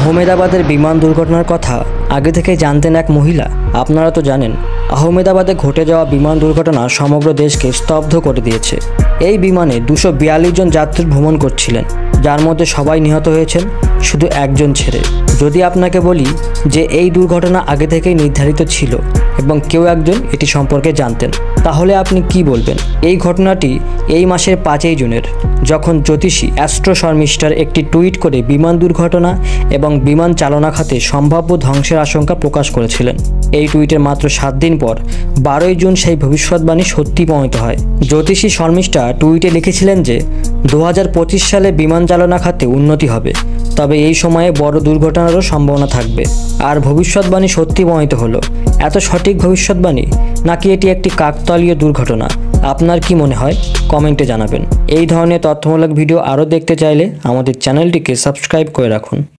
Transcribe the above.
আহমেদাবাদের বিমান দুর্ঘটনার কথা আগে থেকে জানতেন এক মহিলা। আপনারা তো জানেন, আহমেদাবাদে ঘটে যাওয়া বিমান দুর্ঘটনা সমগ্র দেশকে স্তব্ধ করে দিয়েছে। এই বিমানে 242 জন যাত্রী ভ্রমণ করছিলেন, যার মধ্যে সবাই নিহত হয়েছেন শুধু একজন ছেড়ে। যদি আপনাকে বলি যে এই দুর্ঘটনা আগে থেকেই নির্ধারিত ছিল এবং কেউ একজন এটি সম্পর্কে জানতেন, তাহলে আপনি কি বলবেন? এই ঘটনাটি এই মাসের 5 জুনের, যখন জ্যোতিষী অ্যাস্ট্রো শর্মিষ্ঠার একটি টুইট করে বিমান দুর্ঘটনা এবং বিমান চালনা খাতে সম্ভাব্য ধ্বংসের আশঙ্কা প্রকাশ করেছিলেন। এই টুইটের মাত্র 7 দিন পর 12 জুন সেই ভবিষ্যৎবাণী সত্যি প্রমাণিত হয়। জ্যোতিষী শর্মিষ্ঠা টুইটে লিখেছিলেন যে 2025 সালে বিমান চালনা খাতে উন্নতি হবে, তবে এই সময়ে বড় দুর্ঘটনারও সম্ভাবনা থাকবে। আর ভবিষ্যৎবাণী সত্যি প্রমাণিত হলো। এত সঠিক ভবিষ্যৎবাণী, নাকি এটি একটি কাকতালীয় দুর্ঘটনা? আপনার কি মনে হয়? কমেন্টে জানাবেন। এই ধরনের তথ্যমূলক ভিডিও আরও দেখতে চাইলে আমাদের চ্যানেলটিকে সাবস্ক্রাইব করে রাখুন।